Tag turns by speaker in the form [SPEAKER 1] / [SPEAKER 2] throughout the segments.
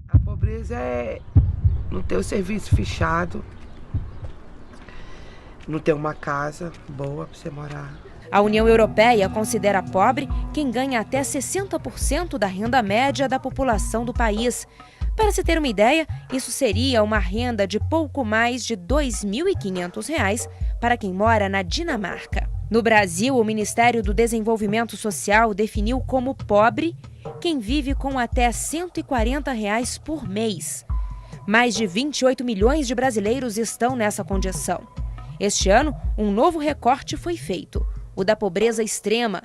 [SPEAKER 1] A pobreza é não ter o serviço fechado, não ter uma casa boa para você morar.
[SPEAKER 2] A União Europeia considera pobre quem ganha até 60% da renda média da população do país. Para se ter uma ideia, isso seria uma renda de pouco mais de R$ 2.500 para quem mora na Dinamarca. No Brasil, o Ministério do Desenvolvimento Social definiu como pobre quem vive com até R$ 140 por mês. Mais de 28 milhões de brasileiros estão nessa condição. Este ano, um novo recorte foi feito, o da pobreza extrema.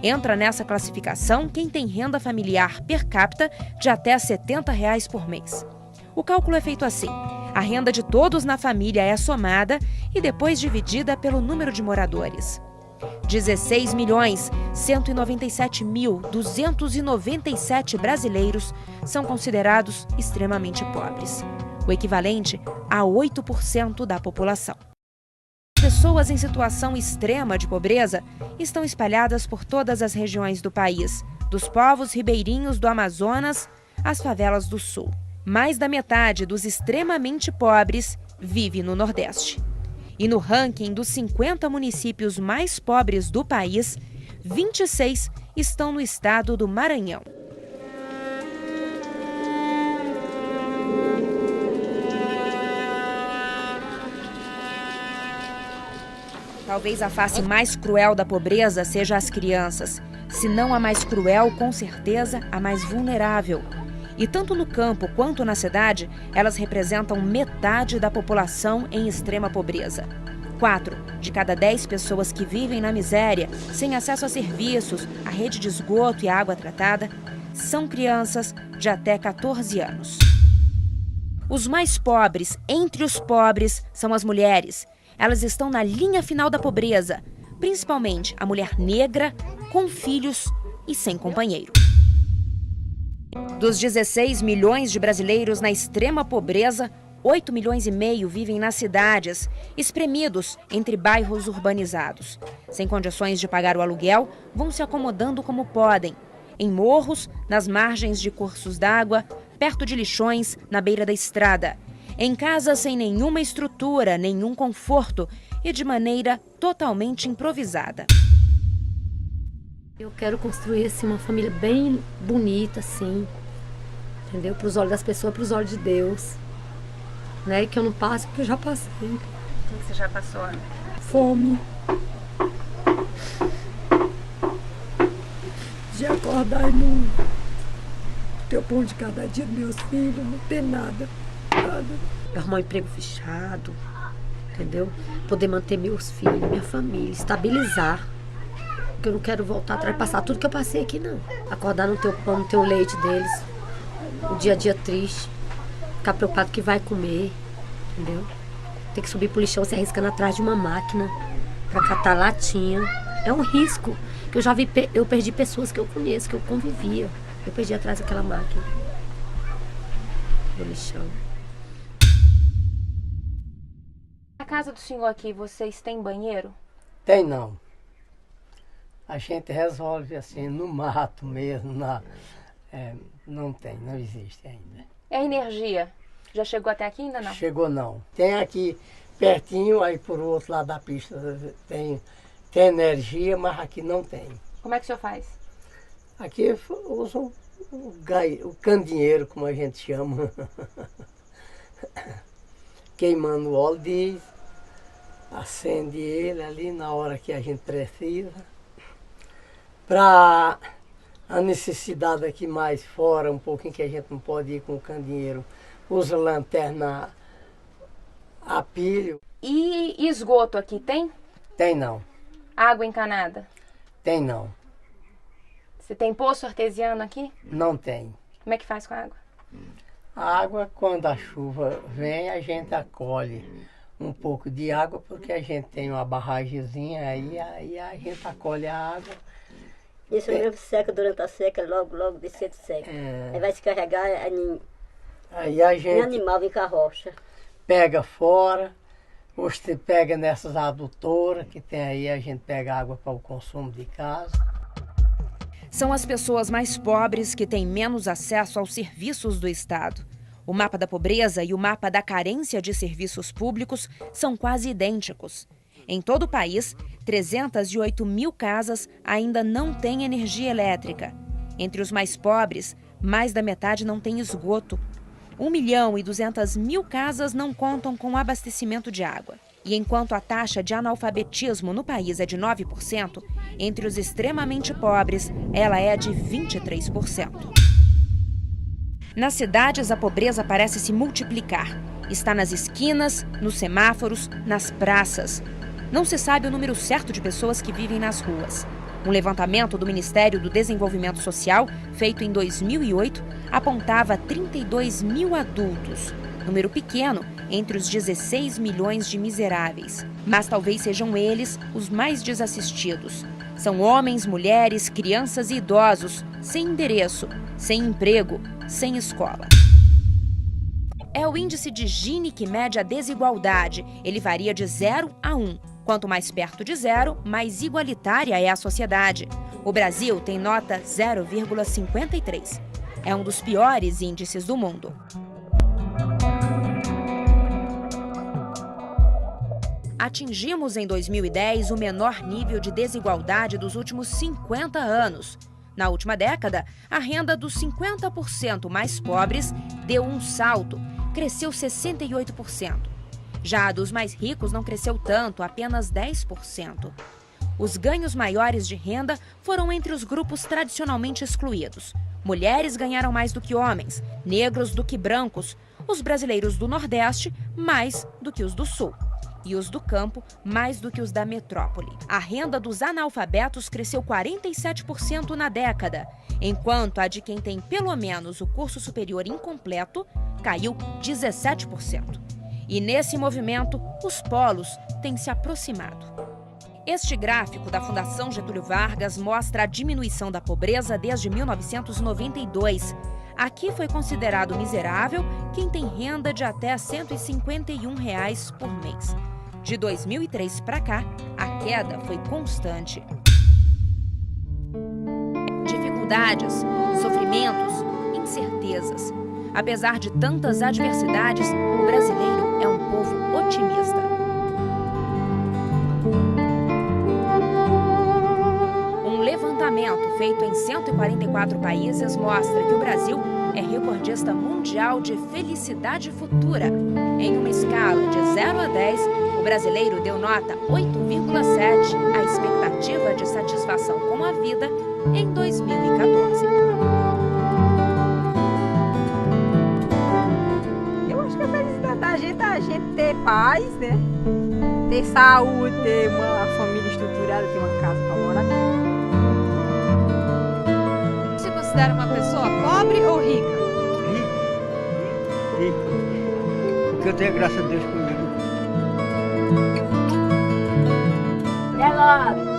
[SPEAKER 2] Entra nessa classificação quem tem renda familiar per capita de até R$ 70 por mês. O cálculo é feito assim: a renda de todos na família é somada e depois dividida pelo número de moradores. 16.197.297 brasileiros são considerados extremamente pobres, o equivalente a 8% da população. Pessoas em situação extrema de pobreza estão espalhadas por todas as regiões do país, dos povos ribeirinhos do Amazonas às favelas do Sul. Mais da metade dos extremamente pobres vive no Nordeste. E no ranking dos 50 municípios mais pobres do país, 26 estão no estado do Maranhão. Talvez a face mais cruel da pobreza seja as crianças. Se não a mais cruel, com certeza a mais vulnerável. E tanto no campo quanto na cidade, elas representam metade da população em extrema pobreza. 4 de cada 10 pessoas que vivem na miséria, sem acesso a serviços, a rede de esgoto e água tratada, são crianças de até 14 anos. Os mais pobres, entre os pobres, são as mulheres. Elas estão na linha final da pobreza, principalmente a mulher negra, com filhos e sem companheiro. Dos 16 milhões de brasileiros na extrema pobreza, 8 milhões e meio vivem nas cidades, espremidos entre bairros urbanizados. Sem condições de pagar o aluguel, vão se acomodando como podem. Em morros, nas margens de cursos d'água, perto de lixões, na beira da estrada. Em casa sem nenhuma estrutura, nenhum conforto e de maneira totalmente improvisada.
[SPEAKER 3] Eu quero construir assim, uma família bem bonita, assim, entendeu? Para os olhos das pessoas, para os olhos de Deus. Né? Que eu não passe, porque eu já passei.
[SPEAKER 2] O que você já passou?
[SPEAKER 3] Fome. De acordar e não ter o pão de cada dia dos meus filhos, não ter nada. Arrumar um emprego fechado, entendeu? Poder manter meus filhos, minha família, estabilizar. Porque eu não quero voltar atrás e passar tudo que eu passei aqui, não. Acordar no teu pão, no teu leite deles. O dia a dia triste. Ficar preocupado que vai comer, entendeu? Ter que subir pro lixão se arriscando atrás de uma máquina pra catar latinha. É um risco. Que eu já vi, eu perdi pessoas que eu conheço, que eu convivia. Eu perdi atrás daquela máquina. No lixão.
[SPEAKER 2] Na casa do senhor aqui, vocês têm banheiro?
[SPEAKER 4] Tem não. A gente resolve assim, no mato mesmo, não tem, não existe ainda.
[SPEAKER 2] E a energia? Já chegou até aqui ainda não?
[SPEAKER 4] Chegou não. Tem aqui pertinho, aí por outro lado da pista tem energia, mas aqui não tem.
[SPEAKER 2] Como é que o senhor faz?
[SPEAKER 4] Aqui usam o candinheiro, como a gente chama. Queimando o óleo diesel, acende ele ali na hora que a gente precisa. Para a necessidade aqui mais fora, um pouquinho que a gente não pode ir com o candinheiro, usa lanterna a pilha.
[SPEAKER 2] E esgoto aqui tem?
[SPEAKER 4] Tem não.
[SPEAKER 2] Água encanada?
[SPEAKER 4] Tem não.
[SPEAKER 2] Você tem poço artesiano aqui?
[SPEAKER 4] Não tem.
[SPEAKER 2] Como é que faz com a água?
[SPEAKER 4] A água, quando a chuva vem, a gente acolhe um pouco de água, porque a gente tem uma barragemzinha aí a gente acolhe a água.
[SPEAKER 3] Isso mesmo seca durante a seca, logo de cedo seca. Aí vai se carregar
[SPEAKER 4] aí a
[SPEAKER 3] em
[SPEAKER 4] gente
[SPEAKER 3] animal, em carroça.
[SPEAKER 4] pega fora, você pega nessas adutoras que tem aí, a gente pega água para o consumo de casa.
[SPEAKER 2] São as pessoas mais pobres que têm menos acesso aos serviços do Estado. O mapa da pobreza e o mapa da carência de serviços públicos são quase idênticos. Em todo o país, 308 mil casas ainda não têm energia elétrica. Entre os mais pobres, mais da metade não tem esgoto. 1.200.000 casas não contam com abastecimento de água. E enquanto a taxa de analfabetismo no país é de 9%, entre os extremamente pobres, ela é de 23%. Nas cidades, a pobreza parece se multiplicar. Está nas esquinas, nos semáforos, nas praças. Não se sabe o número certo de pessoas que vivem nas ruas. Um levantamento do Ministério do Desenvolvimento Social, feito em 2008, apontava 32 mil adultos. Número pequeno entre os 16 milhões de miseráveis. Mas talvez sejam eles os mais desassistidos. São homens, mulheres, crianças e idosos, sem endereço, sem emprego, sem escola. É o índice de Gini que mede a desigualdade. Ele varia de 0 a 1. Quanto mais perto de 0, mais igualitária é a sociedade. O Brasil tem nota 0,53. É um dos piores índices do mundo. Atingimos em 2010 o menor nível de desigualdade dos últimos 50 anos. Na última década, a renda dos 50% mais pobres deu um salto, cresceu 68%. Já a dos mais ricos não cresceu tanto, apenas 10%. Os ganhos maiores de renda foram entre os grupos tradicionalmente excluídos. Mulheres ganharam mais do que homens, negros do que brancos, os brasileiros do Nordeste mais do que os do Sul. E os do campo mais do que os da metrópole. A renda dos analfabetos cresceu 47% na década, enquanto a de quem tem pelo menos o curso superior incompleto caiu 17%. E nesse movimento, os polos têm se aproximado. Este gráfico da Fundação Getúlio Vargas mostra a diminuição da pobreza desde 1992. Aqui foi considerado miserável quem tem renda de até R$ 151 por mês. De 2003 para cá, a queda foi constante. Dificuldades, sofrimentos, incertezas. Apesar de tantas adversidades, o brasileiro é um povo otimista. Um levantamento feito em 144 países mostra que o Brasil é recordista mundial de felicidade futura. Em uma escala de 0 a 10, o brasileiro deu nota 8,7 à expectativa de satisfação com a vida em 2014.
[SPEAKER 5] Eu acho que a felicidade da gente é a gente ter paz, né? Ter saúde, ter uma família estruturada, ter uma casa para morar.
[SPEAKER 6] Você considera uma pessoa pobre ou rica?
[SPEAKER 7] Rico. Porque eu tenho graça a Deus comigo.
[SPEAKER 3] Ela